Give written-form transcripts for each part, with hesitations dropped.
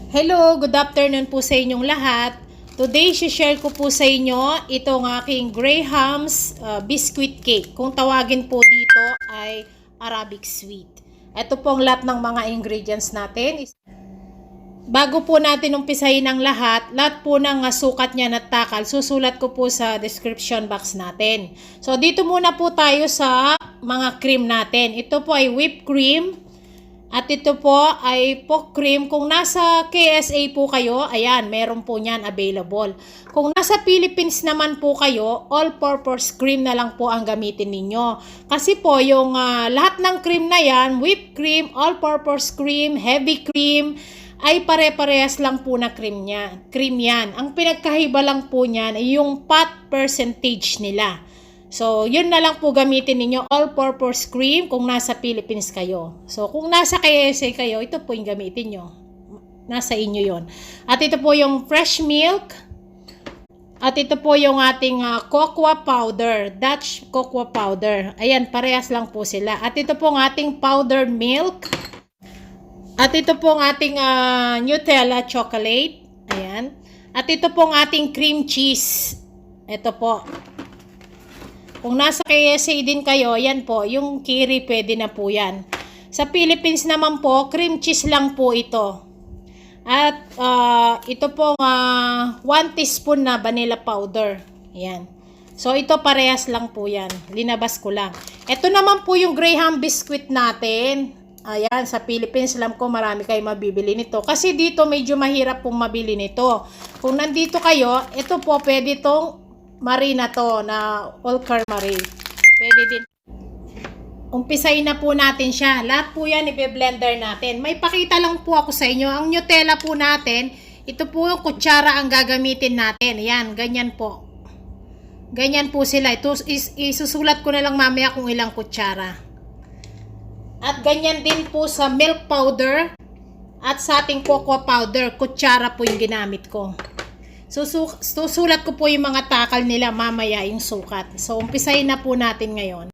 Hello, good afternoon po sa inyong lahat. Today, share ko po sa inyo itong aking Graham's biscuit cake. Kung tawagin po dito ay Arabic sweet. Ito po ang lahat ng mga ingredients natin. Bago po natin umpisahin ang lahat po ng sukat niya at takal, susulat ko po sa description box natin. So, dito muna po tayo sa mga cream natin. Ito po ay whipped cream. At ito po ay pork cream. Kung nasa KSA po kayo, ayan, meron po niyan available. Kung nasa Philippines naman po kayo, all-purpose cream na lang po ang gamitin ninyo. Kasi po, yung lahat ng cream na yan, whipped cream, all-purpose cream, heavy cream, ay pare-parehas lang po na cream yan. Ang pinagkahiba lang po niyan ay yung fat percentage nila. So, yun na lang po gamitin ninyo, all-purpose cream kung nasa Philippines kayo. So, kung nasa KSA kayo, ito po yung gamitin nyo. Nasa inyo yon. At ito po yung fresh milk. At ito po yung ating cocoa powder, Dutch cocoa powder. Ayan, parehas lang po sila. At ito po ang ating powdered milk. At ito po ang ating Nutella chocolate. Ayan. At ito po ang ating cream cheese. Ito po. Kung nasa KSA din kayo, yan po, yung kiri pwede na po yan. Sa Philippines naman po, cream cheese lang po ito. At ito po 1 teaspoon na vanilla powder. Yan. So ito parehas lang po yan. Linabas ko lang. Ito naman po yung Graham biscuit natin. Ayan, sa Philippines alam ko marami kayo mabibili nito. Kasi dito medyo mahirap pong mabili nito. Kung nandito kayo, ito po pwede itong Marie na to, na Olcar Marie. Pwede din. Umpisahin na po natin siya. Lahat po yan i-blender natin. May pakita lang po ako sa inyo. Ang Nutella po natin, ito po yung kutsara ang gagamitin natin. Yan, ganyan po. Ganyan po sila. Ito, isusulat ko na lang mamaya kung ilang kutsara. At ganyan din po sa milk powder at sa ating cocoa powder. Kutsara po yung ginamit ko. Susulat ko po yung mga takal nila mamaya yung sukat. So, umpisahin na po natin ngayon.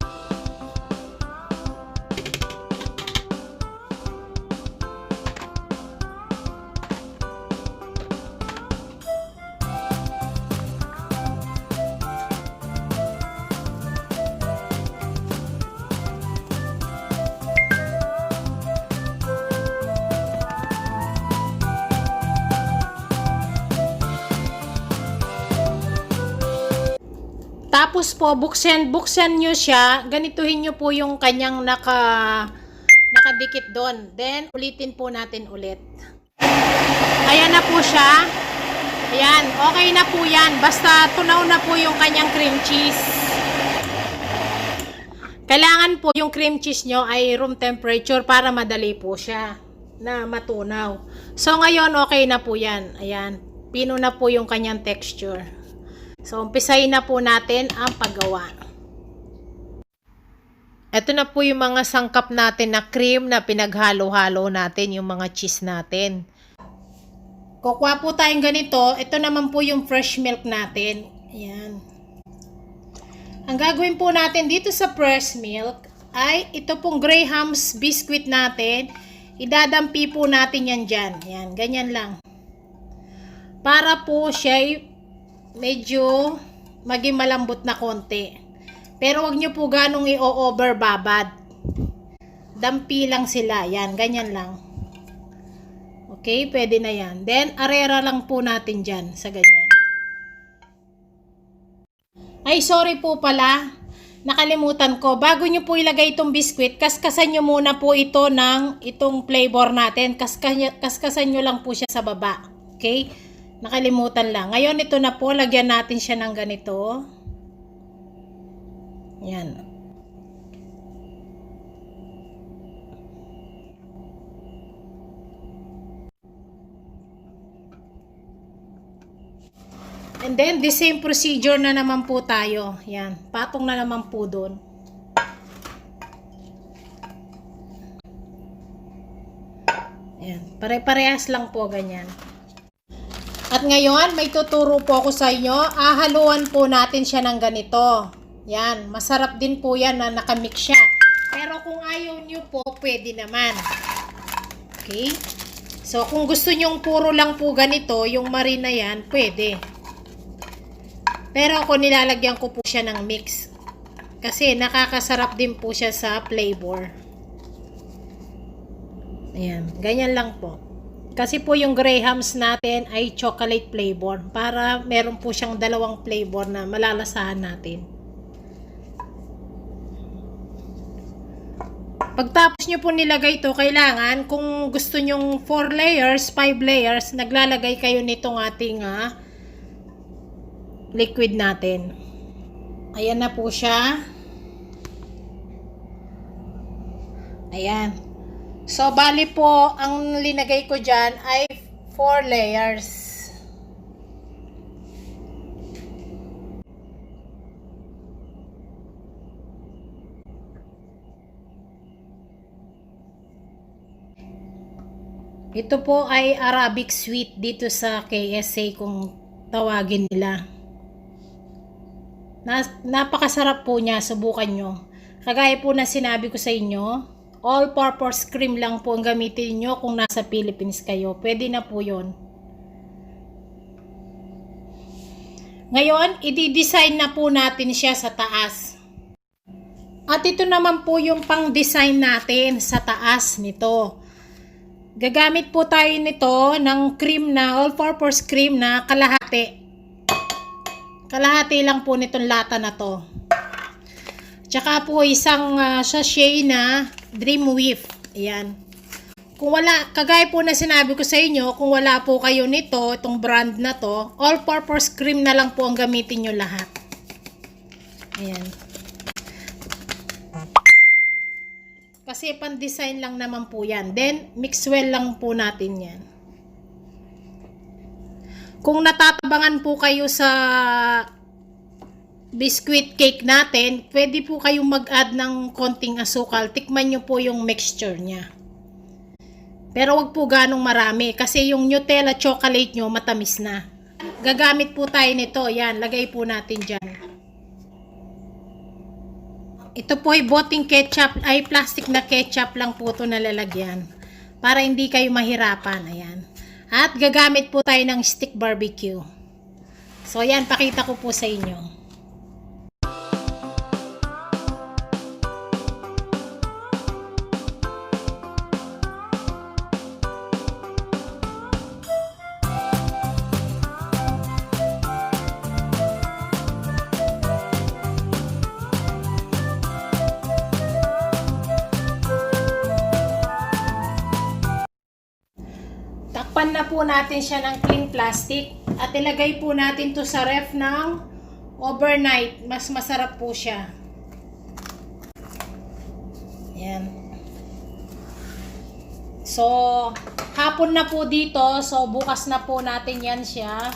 Tapos po, buksan nyo siya. Ganituhin nyo po yung kanyang nakadikit doon. Then, ulitin po natin ulit. Ayan na po siya. Ayan, okay na po yan. Basta tunaw na po yung kanyang cream cheese. Kailangan po yung cream cheese nyo ay room temperature para madali po siya na matunaw. So, ngayon okay na po yan. Ayan, pino na po yung kanyang texture. So, umpisahin na po natin ang paggawa. Ito na po yung mga sangkap natin na cream na pinaghalo-halo natin, yung mga cheese natin. Kukuha po tayong ganito. Ito naman po yung fresh milk natin. Ayan. Ang gagawin po natin dito sa fresh milk ay ito pong Graham's biscuit natin. Idadampi po natin yan dyan. Ayan, ganyan lang. Para po siya medyo maging malambot na konti. Pero wag nyo po ganong i-over babad. Dampi lang sila. Yan, ganyan lang. Okay, pwede na yan. Then, arera lang po natin dyan sa ganyan. Ay, sorry po pala. Nakalimutan ko. Bago nyo po ilagay itong biscuit, kaskasan nyo muna po ito ng itong flavor natin. Kaskasan nyo lang po siya sa baba. Okay? Nakalimutan lang. Ngayon, ito na po. Lagyan natin siya ng ganito. Yan. And then, the same procedure na naman po tayo. Yan. Patong na naman po doon. Yan. Pare-parehas lang po ganyan. At ngayon, may tuturo po ako sa inyo. Haluan po natin siya ng ganito. Yan. Masarap din po yan na nakamix siya. Pero kung ayaw nyo po, pwede naman. Okay? So, kung gusto nyong puro lang po ganito, yung marina yan, pwede. Pero ako nilalagyan ko po siya ng mix. Kasi nakakasarap din po siya sa flavor. Ayan, ganyan lang po. Kasi po yung Grahams natin ay chocolate flavor. Para meron po siyang dalawang flavor na malalasahan natin. Pagtapos nyo po nilagay ito, kailangan kung gusto nyong 4 layers, 5 layers, naglalagay kayo nitong ating liquid natin. Ayan na po siya. Ayan. So, bali po, ang linagay ko dyan ay 4 layers. Ito po ay Arabic sweet dito sa KSA kung tawagin nila. Napakasarap po niya, subukan nyo. Kagaya po na sinabi ko sa inyo, all-purpose cream lang po ang gamitin nyo kung nasa Philippines kayo. Pwede na po yun. Ngayon, i-design na po natin siya sa taas. At ito naman po yung pang-design natin sa taas nito. Gagamit po tayo nito ng cream na, all-purpose cream na kalahati. Kalahati lang po nitong lata na to. Tsaka po isang sachet na Dream Whip. Ayan. Kung wala, kagaya po na sinabi ko sa inyo, kung wala po kayo nito, itong brand na to, all-purpose cream na lang po ang gamitin nyo lahat. Ayan. Kasi pan-design lang naman po yan. Then, mix well lang po natin yan. Kung natatabangan po kayo sa biscuit cake natin, pwede po kayong mag-add ng konting asukal. Tikman nyo po yung mixture niya. Pero wag po ganong marami kasi yung Nutella chocolate nyo matamis na. Gagamit po tayo nito. Yan, lagay po natin dyan. Ito po ay boting ketchup, ay plastic na ketchup lang po ito nalalagyan. Para hindi kayo mahirapan. Ayan. At gagamit po tayo ng stick barbecue. So yan, pakita ko po sa inyo. Takpan na po natin siya ng clean plastic at ilagay po natin to sa ref ng overnight. Mas masarap po siya. Ayan. So, hapon na po dito. So, bukas na po natin yan siya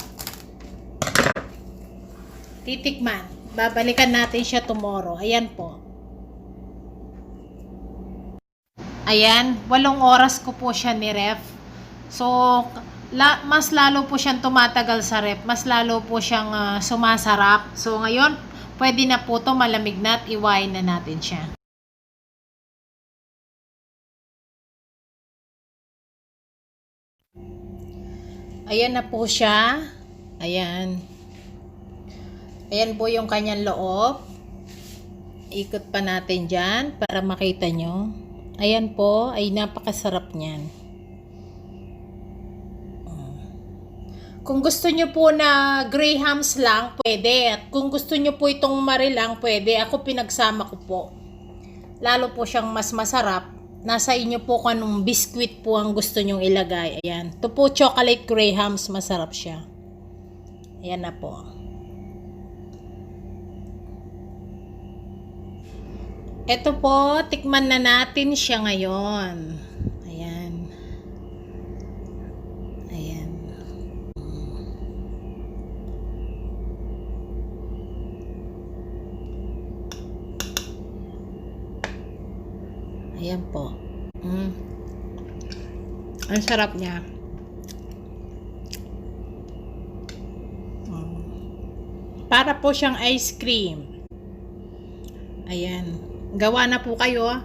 titikman. Babalikan natin siya tomorrow. Ayan po. Ayan. 8 oras ko po siya ni-ref. So, mas lalo po siyang tumatagal sa ref. Mas lalo po siyang sumasarap. So, ngayon, pwede na po ito malamig na at iwain na natin siya. Ayan na po siya. Ayan. Ayan po yung kanyang loob. Ikot pa natin dyan para makita nyo. Ayan po, ay napakasarap niyan. Kung gusto nyo po na Grahams lang, pwede. At kung gusto nyo po itong Marie lang, pwede. Ako pinagsama ko po. Lalo po siyang mas masarap. Nasa inyo po kung anong biscuit po ang gusto nyong ilagay. Ayan. Ito po chocolate Grahams, masarap siya. Ayan na po. Ito po, tikman na natin siya ngayon. Ayan. Ayan. Ayan po. Ang sarap niya. Para po siyang ice cream. Ayan. Gawa na po kayo.